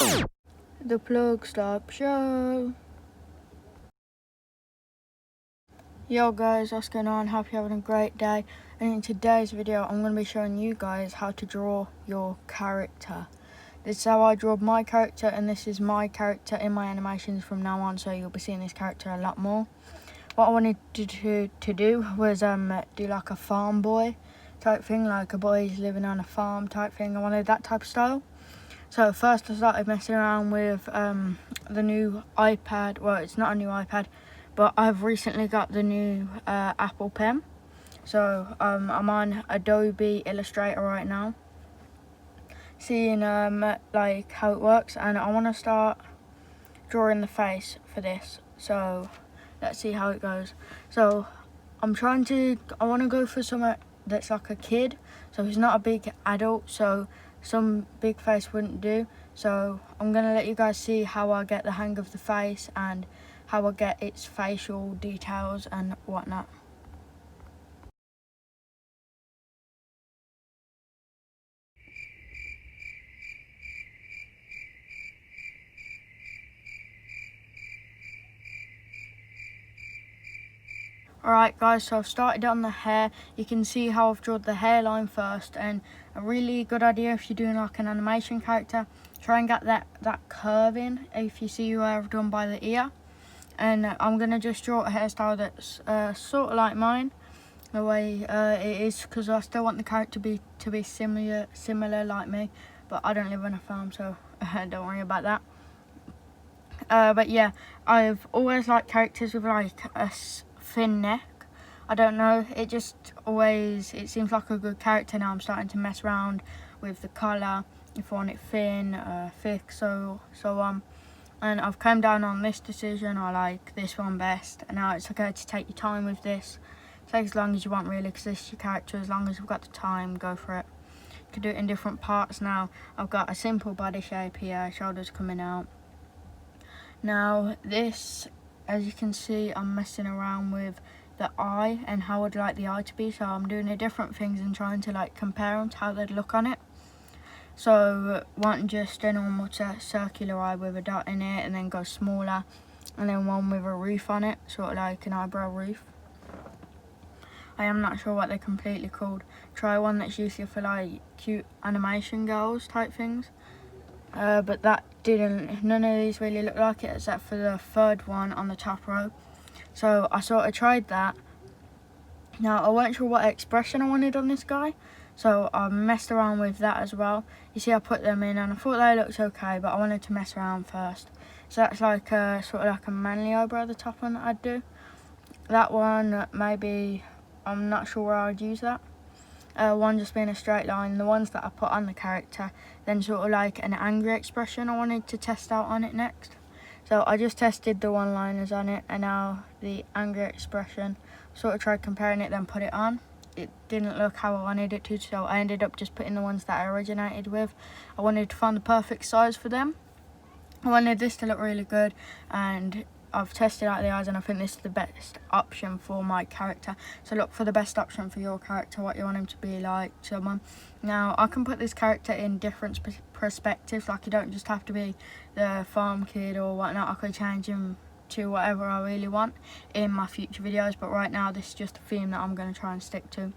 The Plug Stop Show. Yo guys, what's going on? Hope you're having a great day. And in today's video, I'm going to be showing you guys how to draw your character. This is how I draw my character, and this is my character in my animations from now on, so you'll be seeing this character a lot more. What I wanted to do was do like a farm boy type thing, like a boy's living on a farm type thing. I wanted that type of style. So first I started messing around with the new iPad. Well, it's not a new iPad, but I've recently got the new Apple Pen. So I'm on Adobe Illustrator right now, seeing like how it works, and I want to start drawing the face for this. So let's see how it goes. So I want to go for something that's like a kid, so he's not a big adult, so some big face wouldn't do. So I'm gonna let you guys see how I get the hang of the face and how I get its facial details and whatnot. Alright guys, so I've started on the hair. You can see how I've drawn the hairline first, and a really good idea if you're doing like an animation character, try and get that curve in, if you see where I've done by the ear. And I'm going to just draw a hairstyle that's sort of like mine, the way it is, because I still want the character to be similar like me, but I don't live on a farm, so don't worry about that. But yeah, I've always liked characters with like a thin neck. I don't know, it seems like a good character. Now I'm starting to mess around with the colour, if I want it thin, thick, so on. And I've come down on this decision. I like this one best. And now it's okay to take your time with this. Take as long as you want really, because this is your character. As long as you've got the time, go for it. You can do it in different parts now. I've got a simple body shape here, shoulders coming out. Now this, as you can see, I'm messing around with the eye and how I'd like the eye to be. So I'm doing the different things and trying to like compare them to how they'd look on it. So one just a normal circular eye with a dot in it, and then go smaller, and then one with a roof on it, sort of like an eyebrow roof. I am not sure what they're completely called. Try one that's usually for like cute animation girls type things. But that none of these really look like it, except for the third one on the top row. So I sort of tried that. Now I weren't sure what expression I wanted on this guy, so I messed around with that as well. You see, I put them in and I thought they looked okay, but I wanted to mess around first. So that's like sort of like a manly eyebrow, the top one that I'd do. That one, maybe, I'm not sure where I'd use that. One just being a straight line. The ones that I put on the character, then sort of like an angry expression I wanted to test out on it next. So I just tested the one-liners on it, and now the angry expression. Sort of tried comparing it, then put it on. It didn't look how I wanted it to, so I ended up just putting the ones that I originated with. I wanted to find the perfect size for them. I wanted this to look really good, and I've tested out the eyes, and I think this is the best option for my character. So look for the best option for your character, what you want him to be like, someone. Now I can put this character in different perspectives, like you don't just have to be the farm kid or whatnot. I could change him to whatever I really want in my future videos, but right now this is just a theme that I'm going to try and stick to.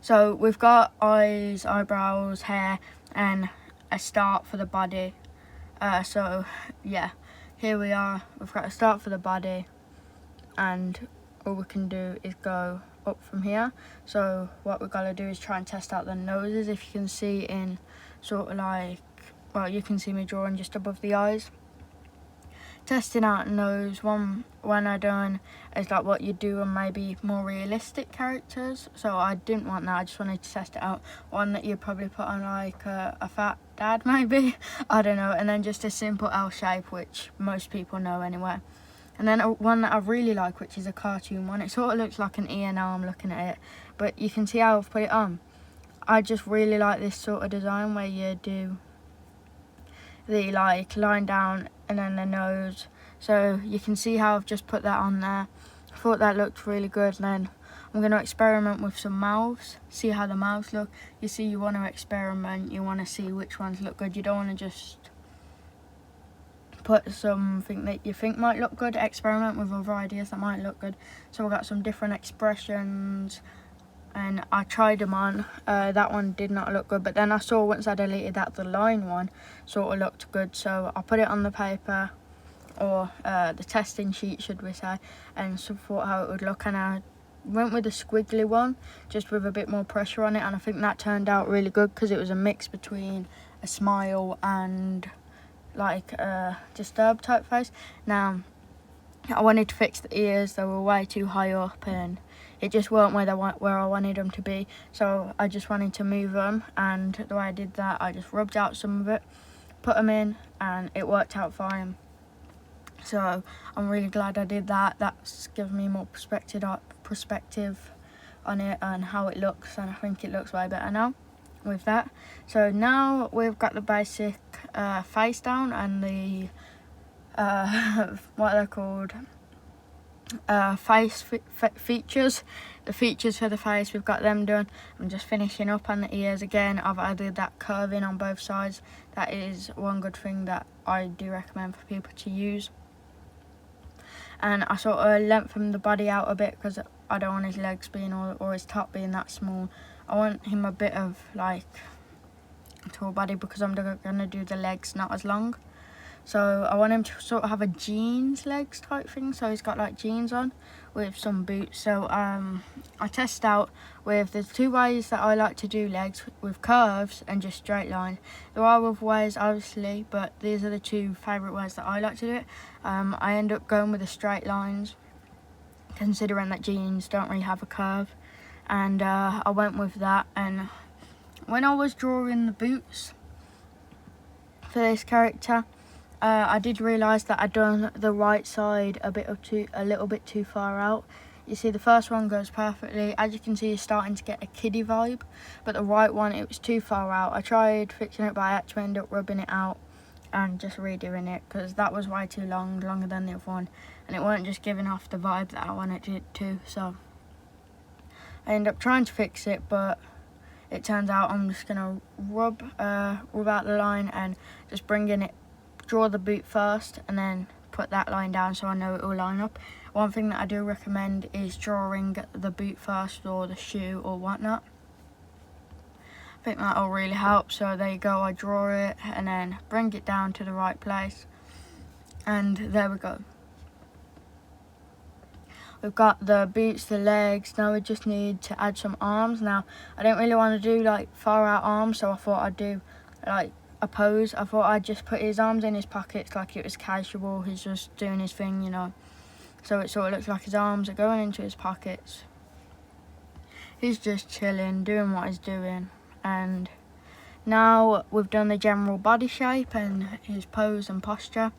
So we've got eyes, eyebrows, hair, and a start for the body. So yeah, here we are. We've got a start for the body, and all we can do is go up from here. So what we've got to do is try and test out the noses. If you can see in sort of like, well, you can see me drawing just above the eyes. Testing out nose, when I done is like what you do on maybe more realistic characters. So I didn't want that, I just wanted to test it out. One that you'd probably put on like a fat dad maybe, I don't know. And then just a simple L shape, which most people know anyway. And then one that I really like, which is a cartoon one. It sort of looks like an ear now I'm looking at it, but you can see how I've put it on. I just really like this sort of design where you do the like line down and then the nose. So you can see how I've just put that on there. I thought that looked really good, and then I'm I'm going to experiment with some mouths, see how the mouths look. You see, you want to experiment, you want to see which ones look good. You don't want to just put something that you think might look good, experiment with other ideas that might look good. So we've got some different expressions, and I tried them on. That one did not look good, but then I saw once I deleted that, the line one sort of looked good. So I put it on the paper, or the testing sheet should we say, and so thought how it would look, and I went with a squiggly one just with a bit more pressure on it, and I think that turned out really good because it was a mix between a smile and like a disturbed type face. Now I wanted to fix the ears, they were way too high up and it just weren't where I wanted them to be, so I just wanted to move them, and the way I did that, I just rubbed out some of it, put them in, and it worked out fine. So I'm really glad I did that. That's given me more perspective on it and how it looks, and I think it looks way better now with that. So now we've got the basic face down and the what they're called, face features. The features for the face, we've got them done. I'm just finishing up on the ears again. I've added that curving on both sides. That is one good thing that I do recommend for people to use. And I sort of lengthened the body out a bit because I don't want his legs being or his top being that small. I want him a bit of like a tall body because I'm going to do the legs not as long. So I want him to sort of have a jeans legs type thing. So he's got like jeans on with some boots. So I test out with the two ways that I like to do legs, with curves and just straight lines. There are other ways obviously, but these are the two favourite ways that I like to do it. I end up going with the straight lines, considering that jeans don't really have a curve, and I went with that. And when I was drawing the boots for this character, I did realise that I'd done the right side a little bit too far out. You see, the first one goes perfectly. As you can see, it's starting to get a kiddie vibe, but the right one, it was too far out. I tried fixing it, but I actually ended up rubbing it out and just redoing it because that was way too long, longer than the other one, and it weren't just giving off the vibe that I wanted it to. So I ended up trying to fix it, but it turns out I'm just gonna rub out the line and just draw the boot first and then put that line down so I know it will line up. One thing that I do recommend is drawing the boot first, or the shoe or whatnot. I think that will really help. So there you go, I draw it and then bring it down to the right place, and there we go. We've got the boots, the legs. Now we just need to add some arms. Now I don't really want to do like far out arms, so I thought I'd do like a pose. I thought I'd just put his arms in his pockets like it was casual. He's just doing his thing, you know. So it sort of looks like his arms are going into his pockets. He's just chilling, doing what he's doing. And now we've done the general body shape and his pose and posture.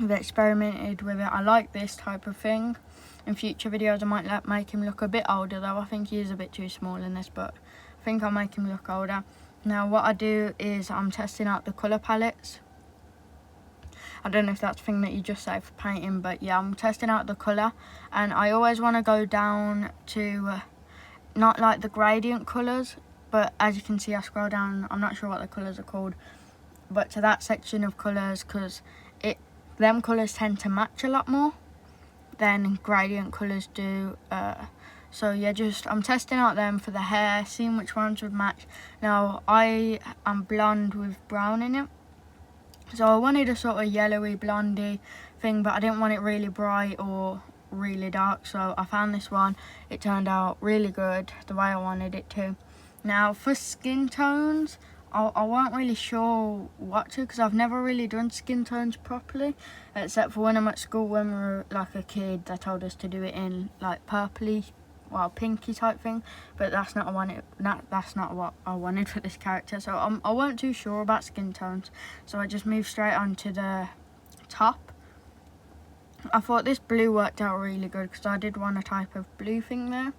We've experimented with it. I like this type of thing. In future videos I might make him look a bit older though. I think he is a bit too small in this, but I think I'll make him look older. Now what I do is I'm testing out the colour palettes. I don't know if that's a thing that you just say for painting, but yeah, I'm testing out the colour, and I always want to go down to not like the gradient colours, but as you can see I scroll down, I'm not sure what the colours are called, but to that section of colours, because them colours tend to match a lot more than gradient colours do. So yeah, I'm testing out them for the hair, seeing which ones would match. Now I am blonde with brown in it, so I wanted a sort of yellowy blondie thing, but I didn't want it really bright or really dark, so I found this one. It turned out really good, the way I wanted it to. Now for skin tones, I weren't really sure what to, because I've never really done skin tones properly, except for when I'm at school when we were like a kid. They told us to do it in like purpley, well, pinky type thing, but that's not what I wanted for this character. So I weren't too sure about skin tones, so I just moved straight on to the top. I thought this blue worked out really good because I did want a type of blue thing there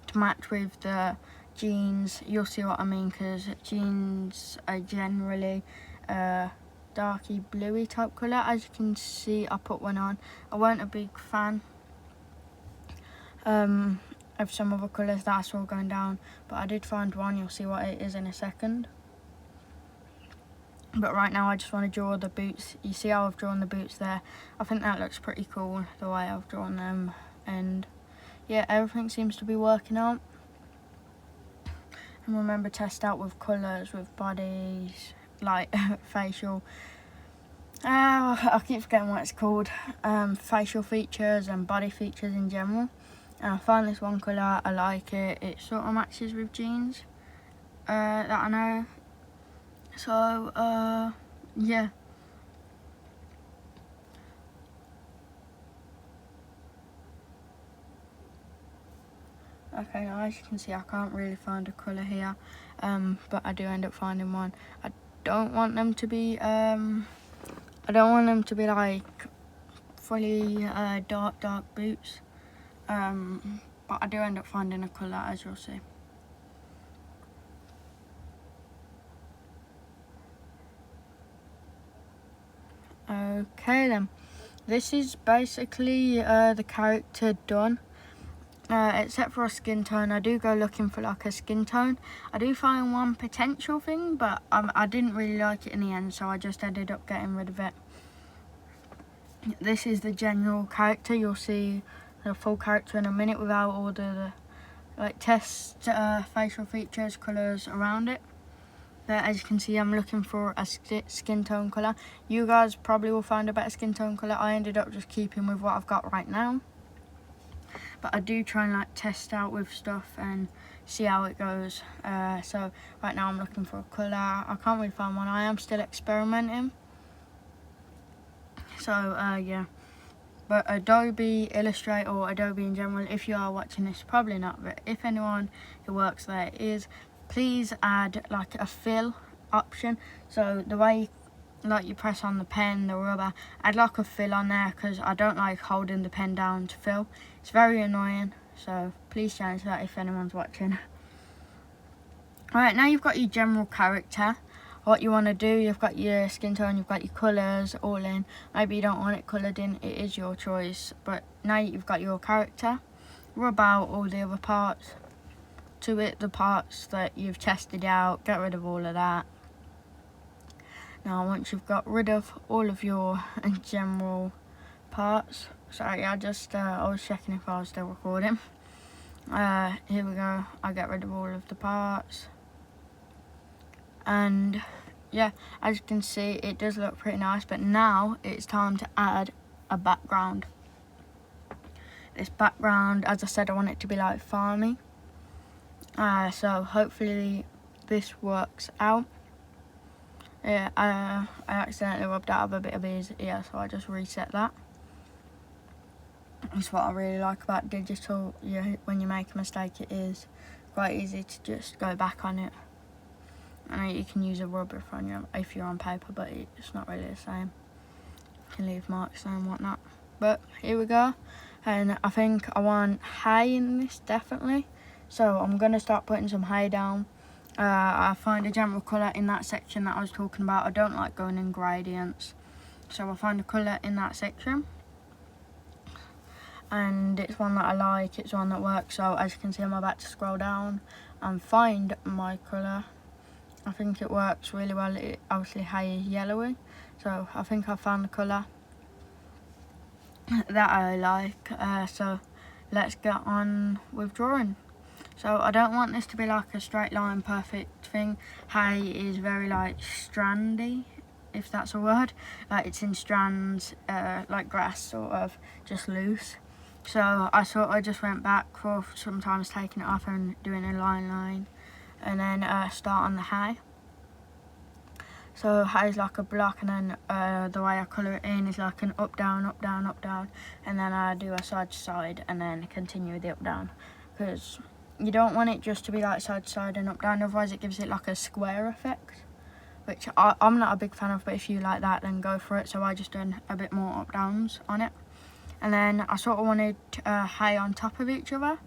to match with the jeans. You'll see what I mean, because jeans are generally darky bluey type colour. As you can see, I put one on. I weren't a big fan of some other colours that I saw going down, but I did find one. You'll see what it is in a second. But right now I just want to draw the boots. You see how I've drawn the boots there? I think that looks pretty cool, the way I've drawn them. And yeah, everything seems to be working out. And remember, test out with colours, with bodies, like facial. I keep forgetting what it's called. Facial features and body features in general. And I found this one colour, I like it. It sort of matches with jeans that I know. So, yeah. Okay, now as you can see, I can't really find a colour here, but I do end up finding one. I don't want them to be, like fully dark boots, but I do end up finding a colour, as you'll see. Okay then, this is basically the character done, except for a skin tone. I do go looking for like a skin tone. I do find one potential thing, but I didn't really like it in the end, so I just ended up getting rid of it. This is the general character. You'll see the full character in a minute without all the like test facial features, colours around it. But as you can see, I'm looking for a skin tone colour. You guys probably will find a better skin tone colour. I ended up just keeping with what I've got right now. But I do try and like test out with stuff and see how it goes. So right now I'm looking for a colour. I can't really find one. I am still experimenting. So yeah. But Adobe Illustrator or Adobe in general, if you are watching this, probably not, but if anyone who works there is, please add like a fill option. So the way like you press on the pen, the rubber, I'd like a fill on there because I don't like holding the pen down to fill. It's very annoying, so please change that if anyone's watching. Alright, now you've got your general character. What you want to do, you've got your skin tone, you've got your colours all in. Maybe you don't want it coloured in, it is your choice. But now you've got your character, rub out all the other parts to it, the parts that you've tested out, get rid of all of that. Now once you've got rid of all of your general parts, sorry, I was checking if I was still recording. Here we go, I get rid of all of the parts. And yeah, as you can see, it does look pretty nice, but now it's time to add a background. This background, as I said, I want it to be like farmy. So hopefully this works out. Yeah, I accidentally rubbed out of a bit of his ear, so I just reset that. That's what I really like about digital. When you make a mistake, it is quite easy to just go back on it. I know you can use a rubber if you're on paper, but it's not really the same. You can leave marks and whatnot. But here we go, and I think I want hay in this definitely. So I'm going to start putting some hay down. I find a general colour in that section that I was talking about. I don't like going in gradients, so I'll find a colour in that section. And it's one that I like, it's one that works. So as you can see, I'm about to scroll down and find my colour. I think it works really well. Obviously hay is yellowy, so I think I found the colour that I like. So let's get on with drawing. So I don't want this to be like a straight line perfect thing. Hay is very like strandy, if that's a word. Like it's in strands, like grass sort of, just loose. So I sort of just went back for sometimes taking it off and doing a line, and then start on the hay. So hay is like a block, and then the way I colour it in is like an up down, up down, up down, and then I do a side to side and then continue with the up down, because you don't want it just to be like side to side and up down, otherwise it gives it like a square effect, which I'm not a big fan of, but if you like that then go for it. So I just done a bit more up downs on it, and then I sort of wanted hay on top of each other,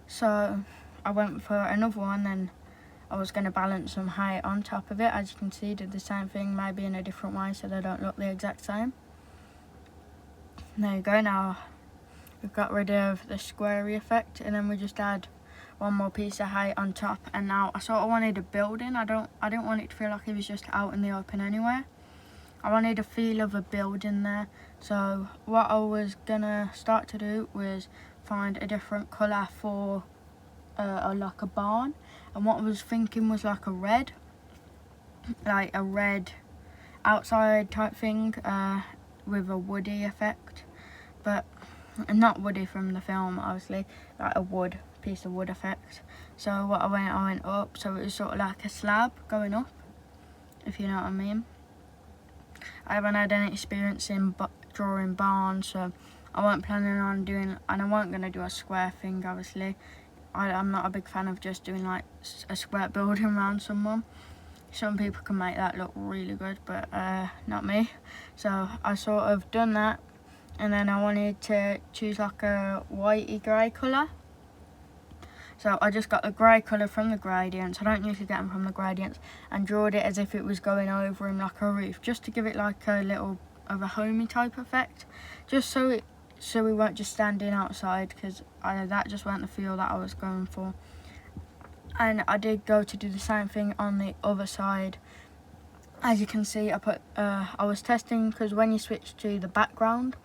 so I went for another one. Then I was going to balance some hay on top of it. As you can see, did the same thing, maybe in a different way so they don't look the exact same. There you go. Now we've got rid of the squarey effect, and then we just add one more piece of hay on top. And now I sort of wanted a building. I didn't want it to feel like it was just out in the open anywhere. I wanted a feel of a building there. So what I was gonna start to do was find a different colour for like a barn, and what I was thinking was like a red outside type thing with a woody effect, but not woody from the film obviously, like a piece of wood effect. So what I went up, so it was sort of like a slab going up, if you know what I mean. I haven't had any experience in drawing barns, so I wasn't planning on doing, and I wasn't going to do a square thing obviously. I'm not a big fan of just doing like a square building around someone. Some people can make that look really good, but not me. So I sort of done that, and then I wanted to choose like a whitey grey colour. So I just got the grey colour from the gradients. I don't usually get them from the gradients, and drawed it as if it was going over him like a roof, just to give it like a little of a homey type effect, just so we weren't just standing outside, because that just wasn't the feel that I was going for. And I did go to do the same thing on the other side. As you can see, I was testing, because when you switch to the background,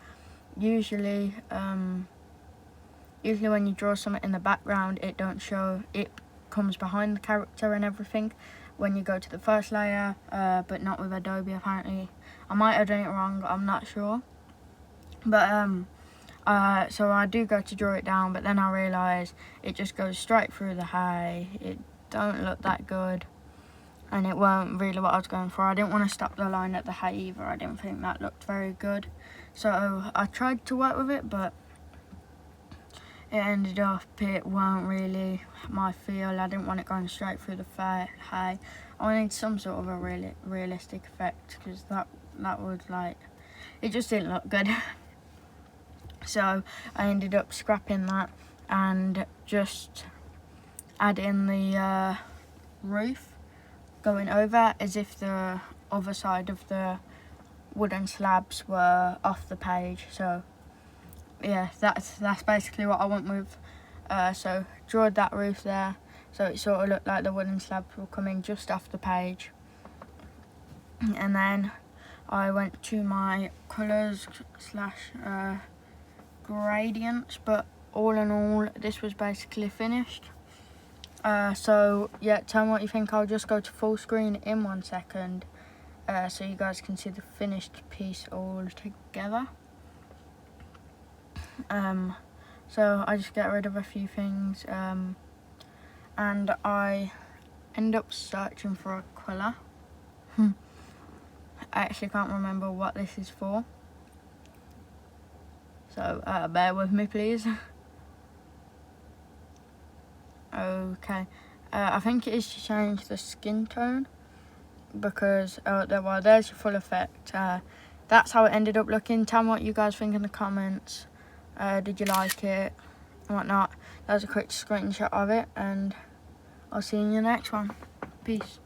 usually when you draw something in the background, it don't show, it comes behind the character and everything when you go to the first layer, but not with Adobe apparently. I might have done it wrong, I'm not sure. But so I do go to draw it down, but then I realise it just goes straight through the hay. It don't look that good, and it weren't really what I was going for. I didn't want to stop the line at the hay either. I didn't think that looked very good. So I tried to work with it, but it ended up, it weren't really my feel. I didn't want it going straight through the hay. I wanted some sort of a realistic effect, because that was like, it just didn't look good. So I ended up scrapping that and just adding the roof going over, as if the other side of the wooden slabs were off the page. So yeah, that's basically what I went with. So drawed that roof there, so it sort of looked like the wooden slabs were coming just off the page. And then I went to my colours / gradients, but all in all this was basically finished. So yeah, tell me what you think. I'll just go to full screen in 1 second, so you guys can see the finished piece all together. So I just get rid of a few things, and I end up searching for a colour. I actually can't remember what this is for, so bear with me please. Okay, I think it is to change the skin tone, because well, there's your full effect. That's how it ended up looking. Tell me what you guys think in the comments. Did you like it and whatnot? That was a quick screenshot of it, and I'll see you in the next one. Peace.